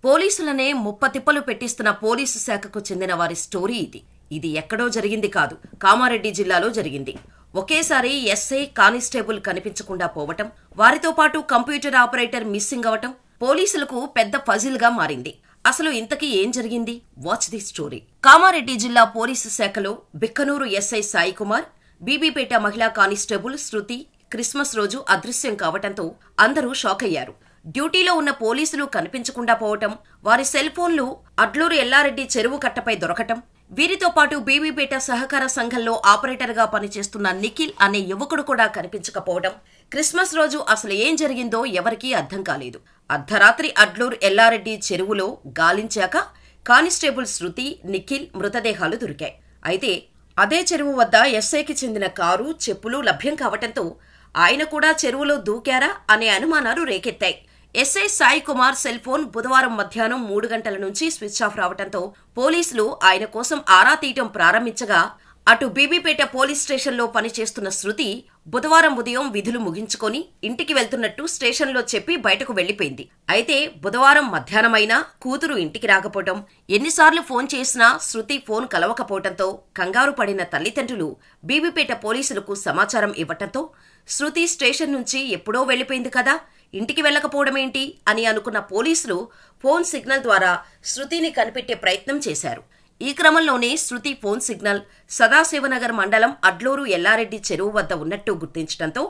పోలీసులనే ముప్పతిప్పలు పెట్టిస్తున్న police శాఖకు చెందిన వారి స్టోరీ ఇది ఎక్కడో జరిగింది కాదు, కామారెడ్డి జిల్లాలో జరిగింది. ఒకేసారి ఎస్ఐ, కానిస్టేబుల్ కనిపించకుండా పోవటం, వారితో పాటు కంప్యూటర్ ఆపరేటర్ మిస్సింగ్ అవటం పోలీసులకు పెద్ద పజిల్ గా మారింది. అసలు ఇంతకీ ఏం జరిగింది? Watch the story. కామారెడ్డి జిల్లా పోలీసు శాఖలో బిక్కనూరు ఎస్ఐ సాయి కుమార్, బీబీపేట మహిళా కానిస్టేబుల్ శృతి క్రిస్మస్ రోజు అదృశ్యం కావటంతో అందరూ షాక్ అయ్యారు. డ్యూటీలో ఉన్న పోలీసులు కనిపించకుండా పోవటం, వారి సెల్ ఫోన్లు అడ్లూరు ఎల్లారెడ్డి చెరువు కట్టపై దొరకటం, వీరితో పాటు బీబీపేట సహకార సంఘంలో ఆపరేటర్ గా పనిచేస్తున్న నిఖిల్ అనే యువకుడు కూడా కనిపించకపోవడం, క్రిస్మస్ రోజు అసలు ఏం జరిగిందో ఎవరికీ అర్థం కాలేదు. అర్ధరాత్రి అడ్లూరు ఎల్లారెడ్డి చెరువులో గాలించాక కానిస్టేబుల్ శృతి, నిఖిల్ మృతదేహాలు దొరికాయి. అయితే అదే చెరువు వద్ద ఎస్ఐకి చెందిన కారు, చెప్పులు లభ్యం కావటంతో ఆయన కూడా చెరువులో దూకారా అనే అనుమానాలు రేకెత్తాయి. SI Sai Kumar cell phone బుధవారం మధ్యాహ్నం 3 గంటల నుంచి స్విచ్ ఆఫ్ రావటంతో పోలీసులు ఆయన కోసం ఆరా తీయటం ప్రారంభించగా, అటు బీబీపేట పోలీస్ స్టేషన్లో పనిచేస్తున్న శృతి బుధవారం ఉదయం విధులు ముగించుకొని ఇంటికి వెళ్తున్నట్టు స్టేషన్లో చెప్పి బయటకు వెళ్లిపోయింది. అయితే బుధవారం మధ్యాహ్నమైనా కూతురు ఇంటికి రాకపోవటం, ఎన్నిసార్లు ఫోన్ చేసినా శృతి ఫోన్ కలవకపోవటంతో కంగారు పడిన తల్లిదండ్రులు బీబీపేట పోలీసులకు సమాచారం ఇవ్వటంతో శృతి స్టేషన్ నుంచి ఎప్పుడో వెళ్లిపోయింది కదా, ఇంటికి వెళ్లకపోవడమేంటి అని అనుకున్న పోలీసులు ఫోన్ సిగ్నల్ ద్వారా శృతిని కనిపెట్టే ప్రయత్నం చేశారు. ఈ క్రమంలోనే శృతి ఫోన్ సిగ్నల్ సదాశివనగర్ మండలం అడ్లూరు ఎల్లారెడ్డి చెరువు వద్ద ఉన్నట్టు గుర్తించడంతో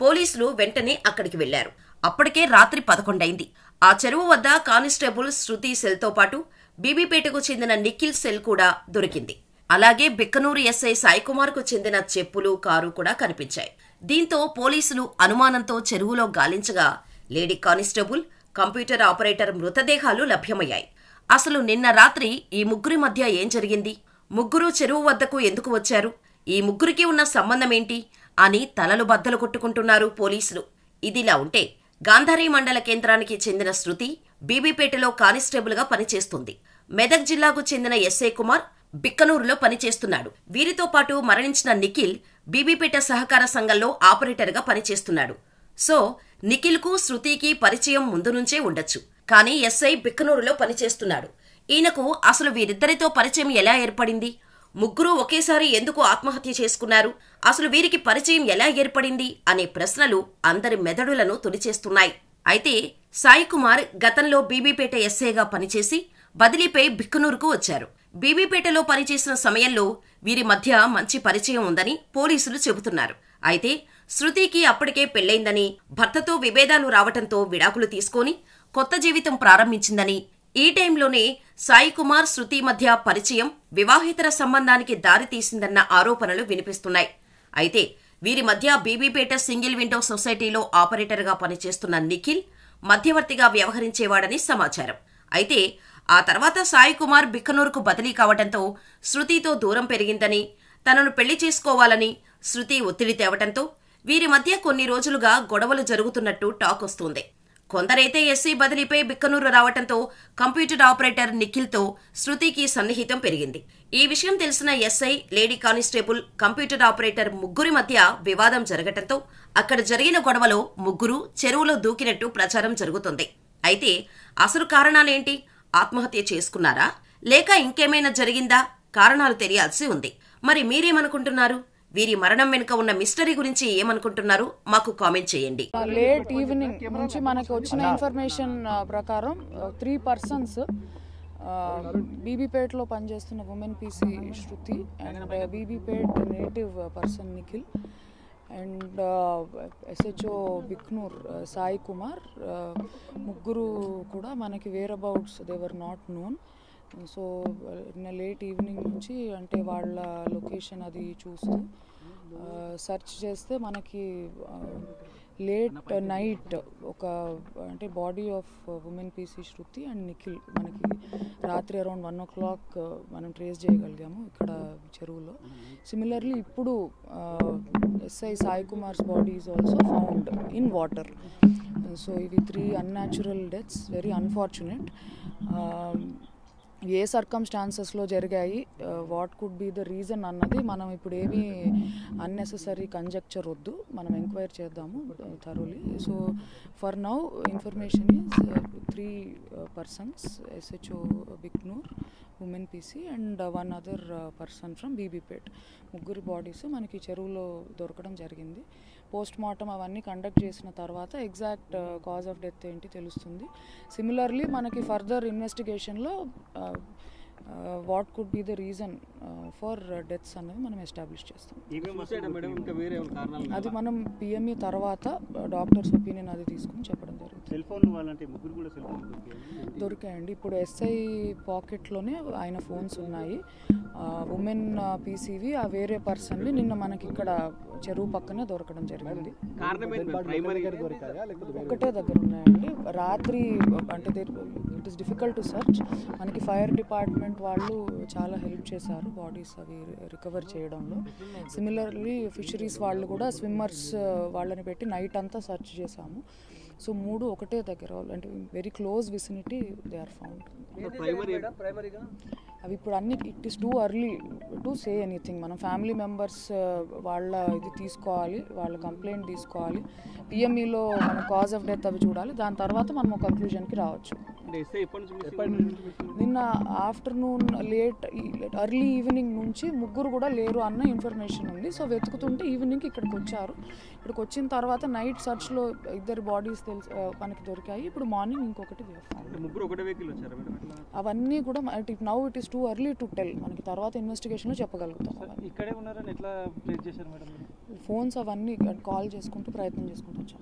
పోలీసులు వెంటనే అక్కడికి వెళ్లారు. అప్పటికే రాత్రి 11 అయింది. ఆ చెరువు వద్ద కానిస్టేబుల్ శృతి సెల్తో పాటు బీబీపేటకు చెందిన నిఖిల్ సెల్ కూడా దొరికింది. అలాగే బిక్కనూరు ఎస్ఐ సాయి కుమార్ కు చెందిన చెప్పులు, కారు కూడా కనిపించాయి. దీంతో పోలీసులు అనుమానంతో చెరువులో గాలించగా లేడీ కానిస్టేబుల్, కంప్యూటర్ ఆపరేటర్ మృతదేహాలు లభ్యమయ్యాయి. అసలు నిన్న రాత్రి ఈ ముగ్గురి మధ్య ఏం జరిగింది? ముగ్గురు చెరువు వద్దకు ఎందుకు వచ్చారు? ఈ ముగ్గురికి ఉన్న సంబంధమేంటి అని తలలు బద్దలు కొట్టుకుంటున్నారు పోలీసులు. ఇదిలా ఉంటే గాంధారి మండల కేంద్రానికి చెందిన శృతి బీబీపేటలో కానిస్టేబుల్ గా పనిచేస్తుంది. మెదక్ జిల్లాకు చెందిన ఎస్ఐ కుమార్ బిక్కనూరులో పనిచేస్తున్నాడు. వీరితో పాటు మరణించిన నిఖిల్ బీబీపేట సహకార సంఘంలో ఆపరేటర్ గా పనిచేస్తున్నాడు. సో నిఖిల్ కు శృతికి పరిచయం ముందు నుంచే ఉండొచ్చు. కానీ ఎస్ఐ బిక్కనూరులో పనిచేస్తున్నాడు. ఈయనకు అసలు వీరిద్దరితో పరిచయం ఎలా ఏర్పడింది? ముగ్గురు ఒకేసారి ఎందుకు ఆత్మహత్య చేసుకున్నారు? అసలు వీరికి పరిచయం ఎలా ఏర్పడింది అనే ప్రశ్నలు అందరి మెదడులను తొలిచేస్తున్నాయి. అయితే సాయి కుమార్ గతంలో బీబీపేట ఎస్ఐగా పనిచేసి బదిలీపై బిక్కనూరుకు వచ్చారు. బీబీపేటలో పనిచేసిన సమయంలో వీరి మధ్య మంచి పరిచయం ఉందని పోలీసులు చెబుతున్నారు. అయితే శృతికి అప్పటికే పెళ్లైందని, భర్తతో విభేదాలు రావటంతో విడాకులు తీసుకొని కొత్త జీవితం ప్రారంభించిందని, ఈ టైంలోనే సాయి కుమార్, శృతి మధ్య పరిచయం వివాహేతర సంబంధానికి దారితీసిందన్న ఆరోపణలు వినిపిస్తున్నాయి. అయితే వీరి మధ్య బీబీపేట సింగిల్ విండో సొసైటీలో ఆపరేటర్గా పనిచేస్తున్న నిఖిల్ మధ్యవర్తిగా వ్యవహరించేవాడని సమాచారం. అయితే ఆ తర్వాత సాయి కుమార్ బిక్కనూరుకు బదిలీ కావడంతో శృతితో దూరం పెరిగిందని, తనను పెళ్లి చేసుకోవాలని శృతి ఒత్తిడి తేవటంతో వీరి మధ్య కొన్ని రోజులుగా గొడవలు జరుగుతున్నట్టు టాక్ వస్తోంది. కొందరైతే ఎస్సీ బదిలీపై బిక్కనూరు రావటంతో కంప్యూటర్ ఆపరేటర్ నిఖిల్తో శృతికి సన్నిహితం పెరిగింది. ఈ విషయం తెలిసిన SI, lady constable, computer operator ముగ్గురి మధ్య వివాదం జరగటంతో అక్కడ జరిగిన గొడవలో ముగ్గురు చెరువులో దూకినట్టు ప్రచారం జరుగుతుంది. అయితే అసలు కారణాలేంటి? ఆత్మహత్య చేసుకున్నారా, లేక ఇంకేమైనా జరిగిందా? కారణాలు తెలియాల్సి ఉంది. మరి మీరేమనుకుంటున్నారు? వీరి మరణం వెనుక ఉన్న మిస్టరీ గురించి ఏమనుకుంటున్నారు? మాకు కామెంట్ చేయండి. లేట్ ఈవినింగ్ నుంచి మనకి వచ్చిన ఇన్ఫర్మేషన్ ప్రకారం 3 persons బీబీపేటలో పనిచేస్తున్న women PC Shruti and Bibipet native person Nikhil and SHO Biknoor Sai Kumar, ముగ్గురు కూడా మనకి whereabouts they were not known. So late evening నుంచి అంటే వాళ్ళ లొకేషన్ అది చూస్తూ సెర్చ్ చేస్తే మనకి లేట్ నైట్ ఒక అంటే body of women PC Shruti and Nikhil మనకి రాత్రి అరౌండ్ 1 o'clock మనం ట్రేస్ చేయగలిగాము ఇక్కడ చెరువులో. సిమిలర్లీ ఇప్పుడు SI Sai Kumars body is also found in water. So ఇవి 3 unnatural డెత్స్, వెరీ అన్ఫార్చునేట్. ఏ సర్కమ్స్టాన్సెస్లో జరిగాయి, what could be the reason అన్నది మనం ఇప్పుడు ఏమీ అన్నెసెసరీ కంజెక్చర్ వద్దు, మనం ఎంక్వైరీ చేద్దాము thoroughly. So for now information is 3 persons, SHO Bhiknoor, women PC and 1 other person from Bibipet. ముగ్గురు బాడీస్ మనకి చెరువులో దొరకడం జరిగింది. పోస్ట్ మార్టం అవన్నీ కండక్ట్ చేసిన తర్వాత ఎగ్జాక్ట్ కాజ్ ఆఫ్ డెత్ ఏంటి తెలుస్తుంది. సిమిలర్లీ మనకి ఫర్దర్ ఇన్వెస్టిగేషన్లో what could be the reason for deaths అనేది మనం ఎస్టాబ్లిష్ చేస్తాం. అది మనం పిఎంఈ తర్వాత డాక్టర్స్ ఒపీనియన్ అది తీసుకుని చెప్పడం జరుగుతుంది. దొరికాయండి. ఇప్పుడు ఎస్ఐ పాకెట్లోనే ఆయన ఫోన్స్ ఉన్నాయి. ఉమెన్ పీసీవి ఆ వేరే పర్సన్వి నిన్న మనకి ఇక్కడ చెరువు పక్కనే దొరకడం జరిగింది. ఒకటే దగ్గర ఉన్నాయండి. రాత్రి అంటే it is difficult to search. మనకి ఫైర్ డిపార్ట్మెంట్ వాళ్ళు చాలా హెల్ప్ చేశారు బాడీస్ అవి రికవర్ చేయడంలో. సిమిలర్లీ ఫిషరీస్ వాళ్ళు కూడా స్విమ్మర్స్ వాళ్ళని పెట్టి నైట్ అంతా సర్చ్ చేశాము. సో 3 ఒకటే దగ్గర అంటే very close vicinity they are found. అవి ఇప్పుడు అన్ని it is too early to say anything. మనం ఫ్యామిలీ మెంబర్స్ వాళ్ళ ఇది తీసుకోవాలి, వాళ్ళ కంప్లైంట్ తీసుకోవాలి, పిఎంఈలో మన కాజ్ ఆఫ్ డెత్ అవి చూడాలి, దాని తర్వాత మనం ఒక కంక్లూజన్కి రావచ్చు. నిన్న ఆఫ్టర్నూన్ ఎర్లీ ఈవినింగ్ నుంచి ముగ్గురు కూడా లేరు అన్న ఇన్ఫర్మేషన్ ఉంది. సో వెతుకుతుంటే ఈవినింగ్కి ఇక్కడికి వచ్చారు. ఇక్కడికి వచ్చిన తర్వాత నైట్ సర్చ్లో 2 బాడీస్ మనకి దొరికాయి. ఇప్పుడు మార్నింగ్ ఇంకొకటి అవన్నీ కూడా now it is too early to tell. మనకి తర్వాత ఇన్వెస్టిగేషన్లో చెప్పగలుగుతాం. ఫోన్స్ అవన్నీ కాల్ చేసుకుంటూ ప్రయత్నం చేసుకుంటూ వచ్చాం.